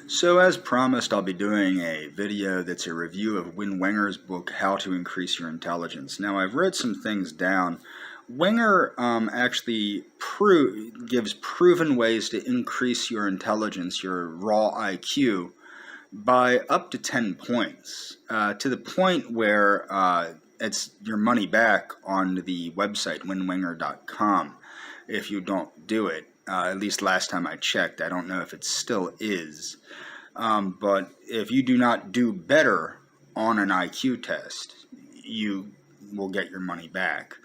So as promised, I'll be doing a video that's a review of Wenger's book, How to Increase Your Intelligence. Now, I've wrote some things down. Wenger actually gives proven ways to increase your intelligence, your raw IQ, by up to 10 points, to the point where it's your money back on the website, winwenger.com, if you don't do it. At least last time I checked. I don't know if it still is. But if you do not do better on an IQ test, you will get your money back.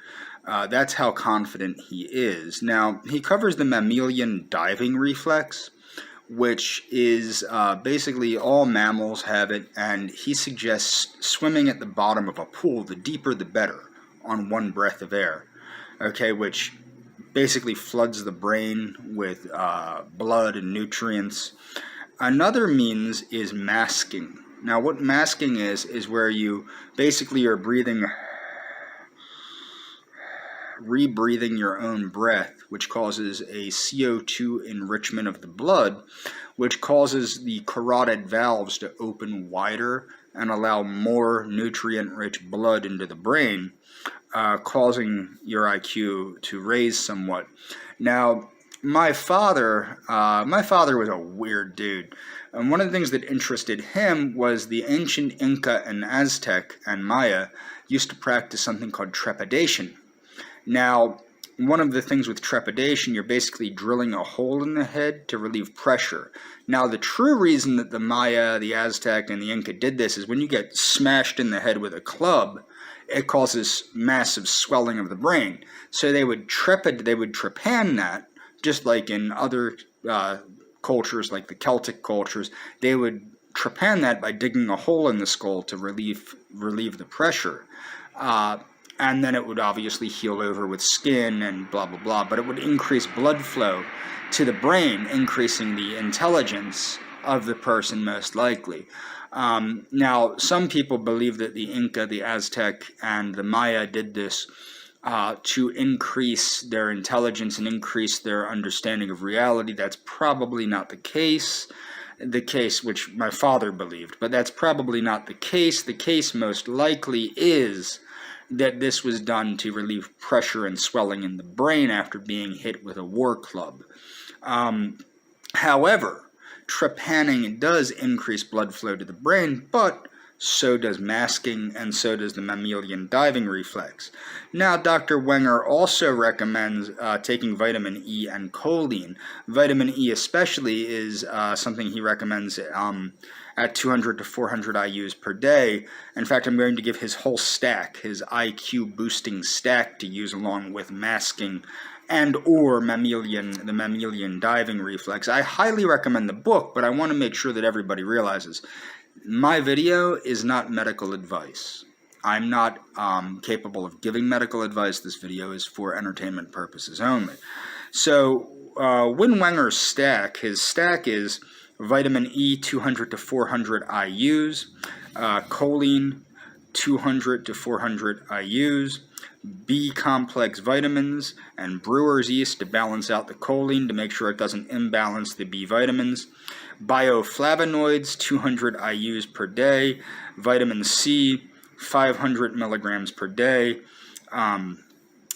That's how confident he is. Now, he covers the mammalian diving reflex, which is basically all mammals have it, and he suggests swimming at the bottom of a pool, the deeper the better, on one breath of air, okay, which basically floods the brain with blood and nutrients. Another means is masking. Now, what masking is where you basically are rebreathing your own breath, which causes a CO2 enrichment of the blood, which causes the carotid valves to open wider and allow more nutrient-rich blood into the brain, causing your IQ to raise somewhat. Now, my father was a weird dude. And one of the things that interested him was the ancient Inca and Aztec and Maya used to practice something called trepidation. Now, one of the things with trepidation, you're basically drilling a hole in the head to relieve pressure. Now, the true reason that the Maya, the Aztec, and the Inca did this is when you get smashed in the head with a club, it causes massive swelling of the brain. So they would trepan that, just like in other cultures, like the Celtic cultures, they would trepan that by digging a hole in the skull to relieve the pressure. And then it would obviously heal over with skin and blah, blah, blah. But it would increase blood flow to the brain, increasing the intelligence of the person most likely. Now, some people believe that the Inca, the Aztec, and the Maya did this to increase their intelligence and increase their understanding of reality. That's probably not the case. The case which my father believed, but that's probably not the case. The case most likely is that this was done to relieve pressure and swelling in the brain after being hit with a war club. However, trepanning does increase blood flow to the brain, but so does masking, and so does the mammalian diving reflex. Now, Dr. Wenger also recommends taking vitamin E and choline. Vitamin E especially is something he recommends at 200 to 400 IUs per day. In fact, I'm going to give his whole stack, his IQ boosting stack, to use along with masking and or the mammalian diving reflex. I highly recommend the book, but I want to make sure that everybody realizes my video is not medical advice. I'm not capable of giving medical advice. This video is for entertainment purposes only. So, Wenger's stack, his stack is vitamin E 200 to 400 IUs, choline 200 to 400 IUs, B complex vitamins, and brewer's yeast to balance out the choline to make sure it doesn't imbalance the B vitamins, bioflavonoids 200 IUs per day, vitamin C 500 milligrams per day.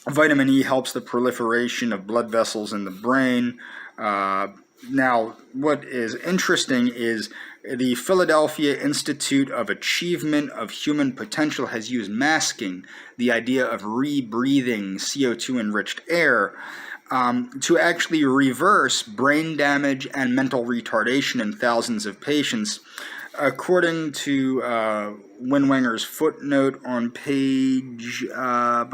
Vitamin E helps the proliferation of blood vessels in the brain. Now, what is interesting is the Philadelphia Institute of Achievement of Human Potential has used masking, the idea of rebreathing CO2-enriched air, to actually reverse brain damage and mental retardation in thousands of patients. According to Wenger's footnote on page, well,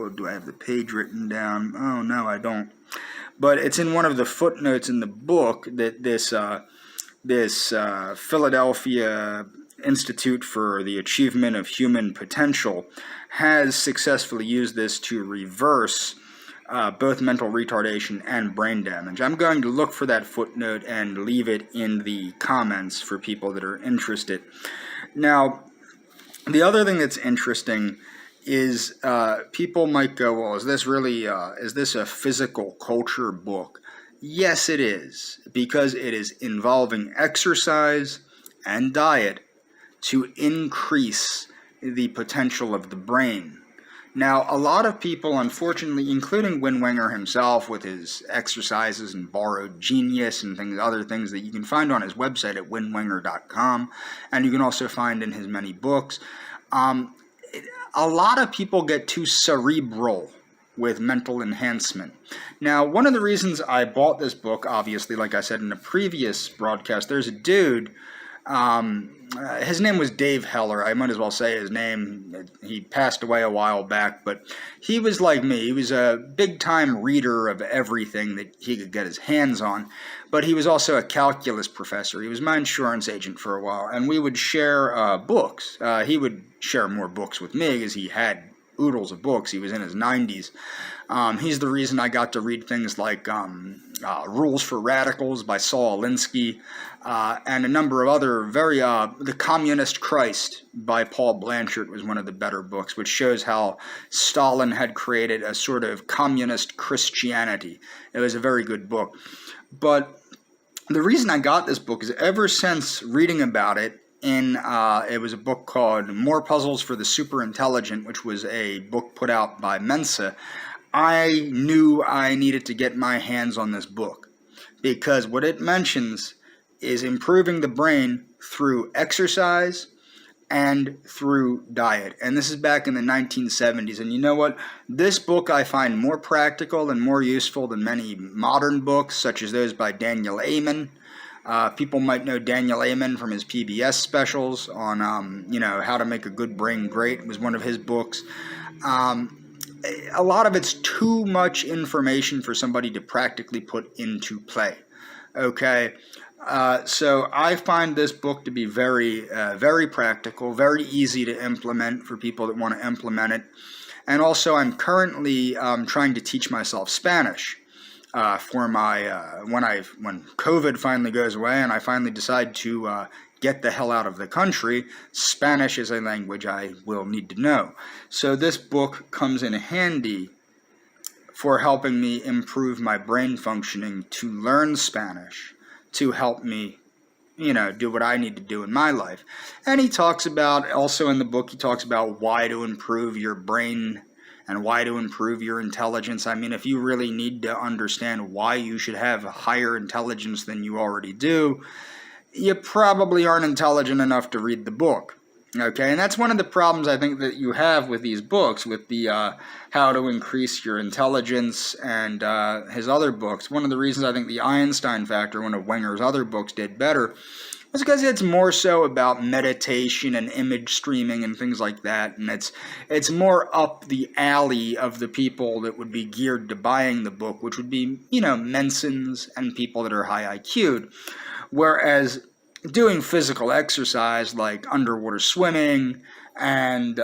do I have the page written down? Oh, no, I don't. But it's in one of the footnotes in the book that this Philadelphia Institute for the Achievement of Human Potential has successfully used this to reverse both mental retardation and brain damage. I'm going to look for that footnote and leave it in the comments for people that are interested. Now, the other thing that's interesting is people might go, well, is this really, is this a physical culture book? Yes, it is, because it is involving exercise and diet to increase the potential of the brain. Now, a lot of people, unfortunately, including Wenger himself with his exercises and borrowed genius and other things that you can find on his website at winwenger.com, and you can also find in his many books, a lot of people get too cerebral with mental enhancement. Now, one of the reasons I bought this book, obviously, like I said in a previous broadcast, there's a dude, his name was Dave Heller. I might as well say his name. He passed away a while back, but he was like me. He was a big-time reader of everything that he could get his hands on, but he was also a calculus professor. He was my insurance agent for a while, and we would share books. He would share more books with me because he had oodles of books. He was in his 90s. He's the reason I got to read things like Rules for Radicals by Saul Alinsky, and a number of other The Communist Christ by Paul Blanchard was one of the better books, which shows how Stalin had created a sort of communist Christianity. It was a very good book. But the reason I got this book is ever since reading about it, it was a book called More Puzzles for the Superintelligent, which was a book put out by Mensa. I knew I needed to get my hands on this book because what it mentions is improving the brain through exercise and through diet. And this is back in the 1970s. And you know what? This book I find more practical and more useful than many modern books, such as those by Daniel Amen. People might know Daniel Amen from his PBS specials on, how to make a good brain great. It was one of his books. A lot of it's too much information for somebody to practically put into play. Okay, so I find this book to be very, very practical, very easy to implement for people that want to implement it. And also, I'm currently trying to teach myself Spanish. For my when COVID finally goes away and I finally decide to get the hell out of the country, Spanish is a language I will need to know. So this book comes in handy for helping me improve my brain functioning to learn Spanish, to help me, do what I need to do in my life. And he talks about, also in the book, he talks about why to improve your brain and why to improve your intelligence. I mean, if you really need to understand why you should have higher intelligence than you already do, you probably aren't intelligent enough to read the book. Okay, and that's one of the problems I think that you have with these books, with the How to Increase Your Intelligence and his other books. One of the reasons I think the Einstein Factor, one of Wenger's other books, did better was because it's more so about meditation and image streaming and things like that, and it's more up the alley of the people that would be geared to buying the book, which would be, Mensons and people that are high IQ'd. Whereas doing physical exercise like underwater swimming and,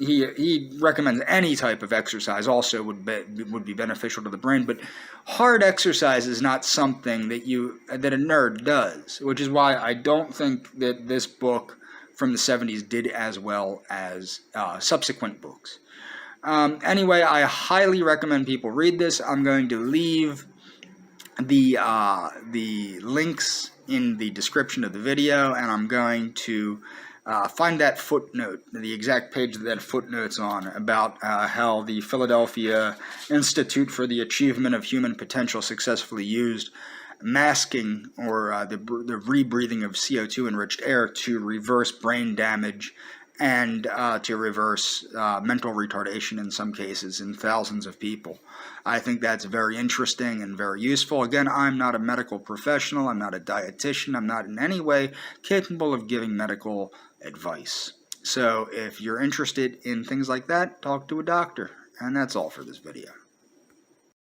he recommends any type of exercise also would be beneficial to the brain. But hard exercise is not something that a nerd does, which is why I don't think that this book from the 70s did as well as subsequent books. Anyway, I highly recommend people read this. I'm going to leave the links in the description of the video, and I'm going to find that footnote, the exact page that footnote's on, about how the Philadelphia Institute for the Achievement of Human Potential successfully used masking or the rebreathing of CO2 enriched air to reverse brain damage and to reverse mental retardation in some cases in thousands of people. I think that's very interesting and very useful. Again, I'm not a medical professional. I'm not a dietitian. I'm not in any way capable of giving medical advice. So if you're interested in things like that, talk to a doctor. And that's all for this video.